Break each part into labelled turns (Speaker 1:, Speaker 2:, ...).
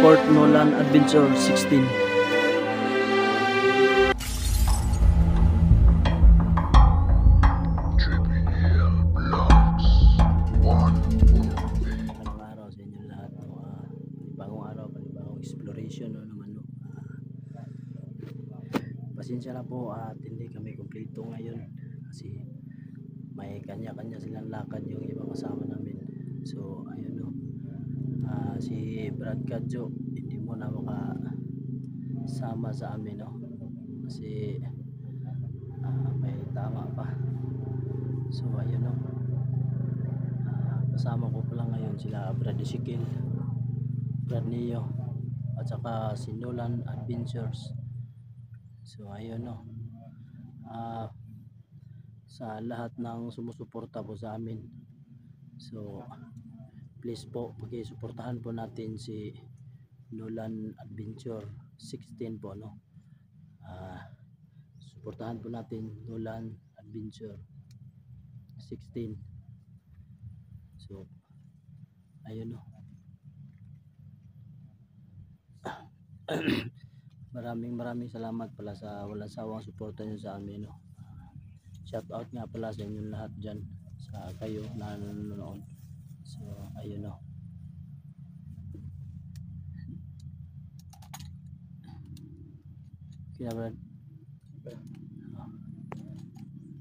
Speaker 1: support Nolan Adventure 16. Magandang araw sa inyo lahat. Panibagong araw, panibagong exploration naman. Pasensya na po at hindi kami kumpleto ngayon kasi may kanya-kanya silang lakad yung ibang kasama namin. So ayun si Brad Kadjo hindi mo na makasama sa amin kasi may tama pa. So ayun kasama ko pala ngayon sila Brad Ezekiel, Brad Neo at saka si Nolan Adventures. So ayun sa lahat ng sumusuporta po sa amin, so please po paki-suportahan po natin si Nolan Adventure 16 po suportahan po natin Nolan Adventure 16. So ayun maraming salamat pala sa walang sawang suporta niyo sa amin shout out nga pala sa inyong lahat dyan, sa kayo na nanonood. So ayun Brad.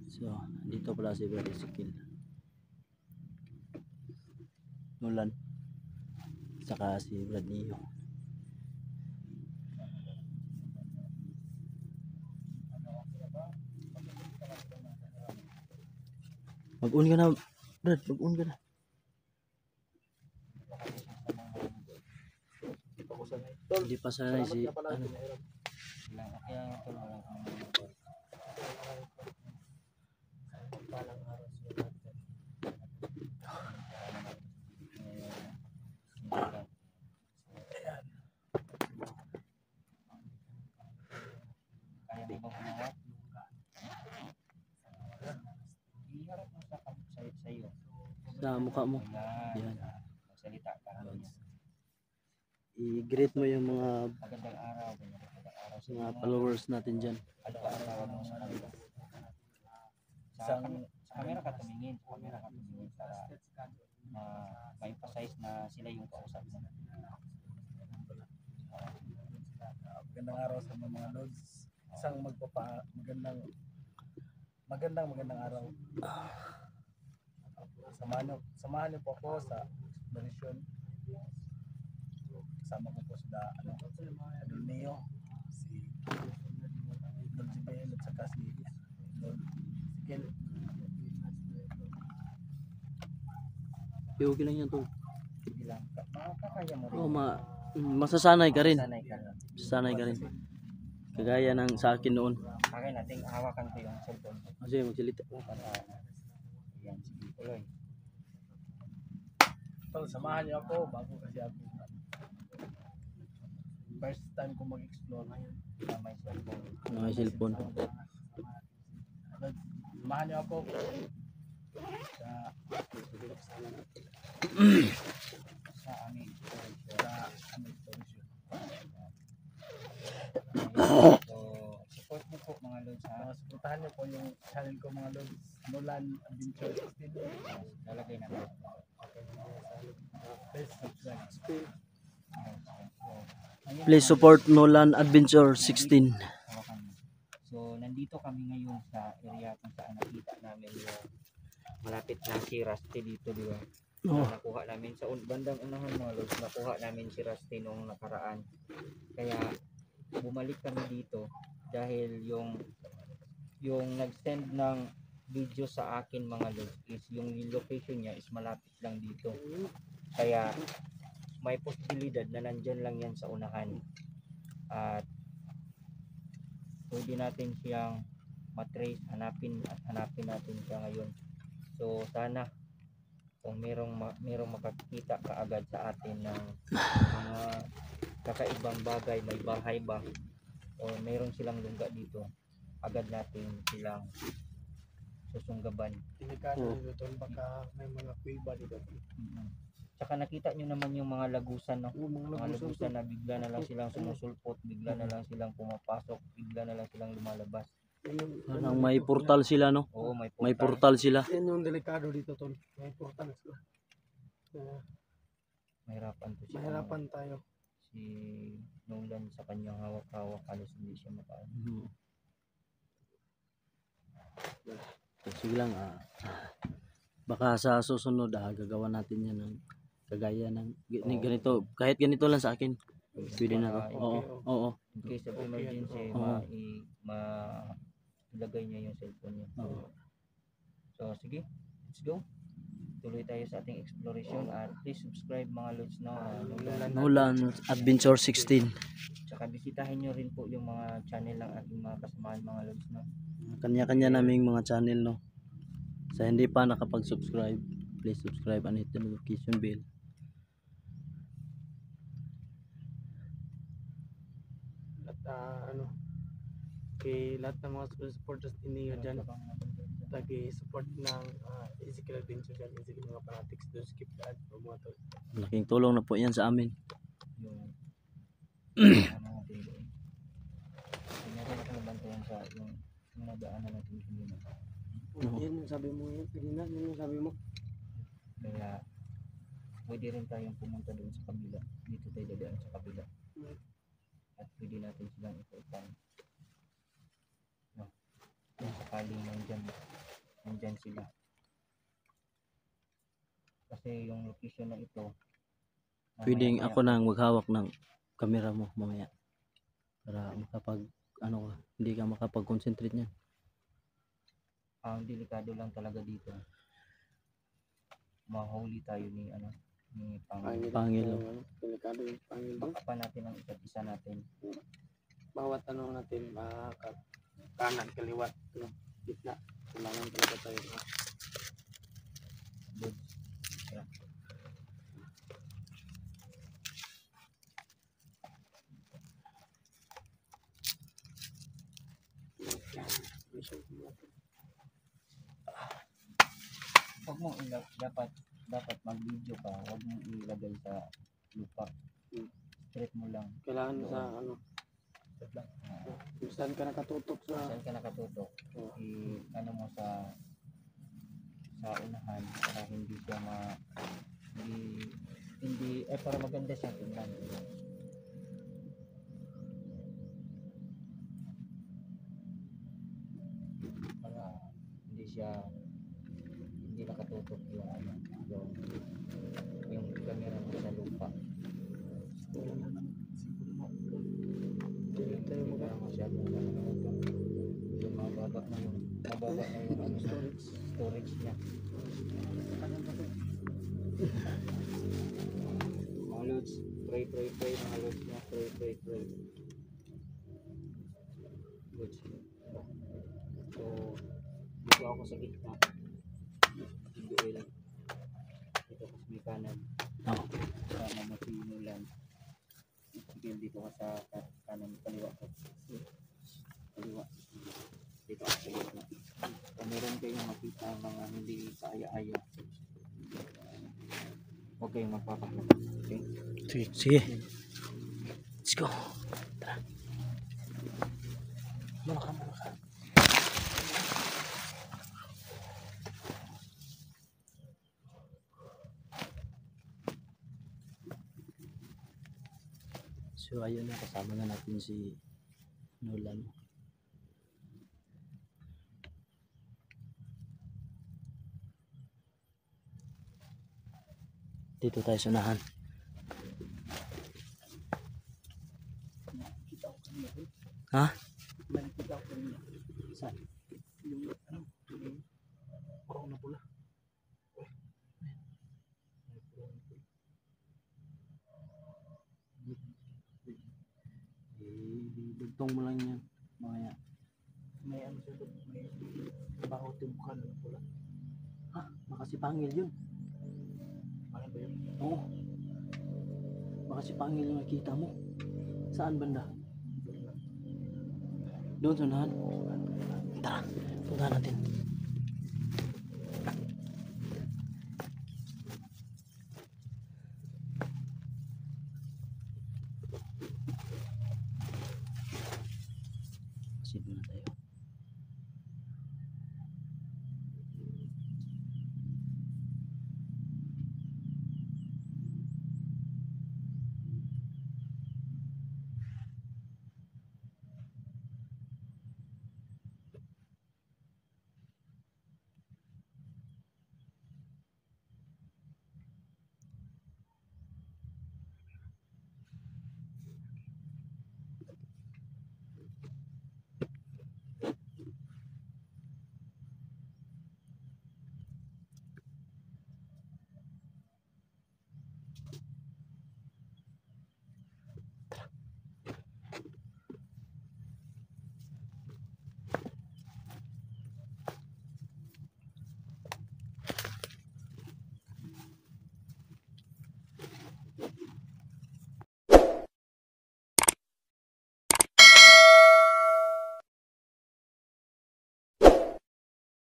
Speaker 1: So dito pala si Brad Ezekiel, Nolan, saka si Brad Neo. Mag-on ka na, Brad, mag-on ka na. Hindi pa sanay si sa mukha mo. Yan. I-greet mo yung mga followers natin dyan.
Speaker 2: Sa camera ka tumingin para ma-emphasize na sila yung kausap mo.
Speaker 3: Magandang araw sa mga lods. Isang magandang araw. Samahan niyo po ako sa exploration. Kasama ko po sila Neo, si Dolcibel at saka si Ezekiel.
Speaker 1: Okay lang yan to.
Speaker 2: Hindi lang. Makakaya mo rin.
Speaker 1: Masasanay ka rin.
Speaker 2: Sanay ka rin.
Speaker 1: Kagaya ng sa akin noon.
Speaker 2: Akin nating hawakan ko yung cellphone.
Speaker 1: Kasi magsalita.
Speaker 2: Yan, sige tuloy.
Speaker 3: Tol, samahan niyo ako bago kasi ako first time ko mag-explore ngayon
Speaker 2: Na may cellphone.
Speaker 1: May cellphone.
Speaker 3: Samahan niyo ako
Speaker 2: Sa aming
Speaker 3: exploration.
Speaker 2: So, support mo po mga lods ha.
Speaker 3: Suportahan niyo po yung channel ko mga lods, Nolan Adventure 16.
Speaker 2: Lalagay namin.
Speaker 3: Please subscribe.
Speaker 1: Please support Nolan Adventure 16.
Speaker 2: So, nandito kami ngayon sa area kung saan nakita namin yung malapit na si Rusty dito, di ba? Nakuha namin sa bandang unahan mga lods, nakuha namin si Rusty nung nakaraan. Kaya bumalik kami dito dahil yung nag-send ng video sa akin mga lods is yung location niya is malapit lang dito. Kaya may posibilidad na nandyan lang yan sa unahan at pwede natin siyang matrace, hanapin natin siya ngayon. So sana kung merong makakita kaagad sa atin ng mga kakaibang bagay, may bahay ba o meron silang lungga dito, agad natin silang susunggaban.
Speaker 3: Delikado dito, baka may mga kuiba dito.
Speaker 2: Tsaka nakita nyo naman yung mga lagusan, no?
Speaker 3: Oo, mga
Speaker 2: Mga
Speaker 3: lagusan
Speaker 2: lagusan na bigla na lang silang sumusulpot, bigla na lang silang pumapasok, bigla na lang silang lumalabas.
Speaker 1: Parang may portal sila, no?
Speaker 2: Oo, may
Speaker 1: May
Speaker 2: portal.
Speaker 1: portal sila.
Speaker 3: Yan yung delikado dito, tol. May portal sila.
Speaker 2: Mahirapan to siya.
Speaker 3: Mahirapan tayo.
Speaker 2: Si Nolan sa kanyang hawak-hawak, halos hindi siya makaano.
Speaker 1: Sige lang, baka sa susunod gagawa natin yan ng kagaya ng ganito. Kahit ganito lang sa akin. Pwede na to. Oo, oo.
Speaker 2: In case of emergency,
Speaker 1: Oo.
Speaker 2: ilagay niya yung cellphone niya.
Speaker 1: Oo.
Speaker 2: So, sige, let's go. Tuloy tayo sa ating exploration at please subscribe mga lods na
Speaker 1: Nolan Adventure 16.
Speaker 2: Tsaka bisitahin nyo rin po yung mga channel ng ating mga kasamahan mga lods na.
Speaker 1: Kanya-kanya naming mga channel, no. Sa hindi pa nakapag-subscribe, please subscribe and hit the notification bell.
Speaker 3: At kay lahat ng mga supporters ninyo dyan, support ng Ezekiel Adventure dyan, Ezekiel mga fanatics, don't skip the ad o mga tol.
Speaker 1: Malaking tulong na po yan sa amin.
Speaker 2: Yung ano natin doon. Hindi natin nakabantayan sa yung nadaanan natin kanina.
Speaker 3: Yan yung sabi mo yun, kanina, yan yung sabi mo.
Speaker 2: Kaya pwede rin tayong pumunta doon sa kabila. Dito tayo dadaan sa kabila. At pwede natin silang ikutan. No. Kung sakaling nandyan sila. Kasi yung location na ito,
Speaker 1: Pwedeng ako nang maghawak ng camera mo mamaya. Para makapag hindi ka makapag-concentrate niyan.
Speaker 2: ang delikado lang talaga dito. Mahuli tayo ni
Speaker 1: Pangil.
Speaker 3: Delikado yung pangil doon.
Speaker 2: Baka pa natin ang isa't isa natin.
Speaker 3: Bawat natin, kanan, kaliwat, gitna. Kailangan talaga tayo.
Speaker 2: Good. Yeah. Huwag mo dapat mag-video ka, huwag mo ilagay sa lupa. Straight mo lang.
Speaker 3: Kailangan
Speaker 2: Doon.
Speaker 3: sa kung saan ka nakatutok sa
Speaker 2: Saan ka nakatutok? Ano mo sa unahan para hindi siya hindi para maganda siya tingnan. Para hindi nakatutok yung camera mo sa lupa.
Speaker 3: hindi tayo
Speaker 2: Kaya masyadong yung mababa na yung storage niya. Mga lods, pray mga lods niya, pray. Good. So, dito ako sa gitna. Duel. Dito ako sa may kanan. Sama mo si Nolan. Dito ka sa kanan, kaliwa ko. Kaliwa. Dito ako sa gitna. Kung meron kayong makita mga hindi kaaya-aya, huwag kayong magpapakita. Okay?
Speaker 1: Sige. Let's go. Tara. Muna ka. So ayun na, kasama na natin si Nolan. Dito tayo sa unahan. Ha?
Speaker 3: nakita ko kanina.
Speaker 1: Saan?
Speaker 3: Yung parang na pula.
Speaker 1: Dugtong mo lang yan. Mamaya.
Speaker 3: May ano sa doon, may baho timbukan na pula.
Speaker 1: Ha? Baka si Pangil yun.
Speaker 3: Ano ba yun?
Speaker 1: Oo. Baka si Pangil yung nakita mo. Saan banda? Doon sa unahan. Tara, punta natin. exit muna tayo.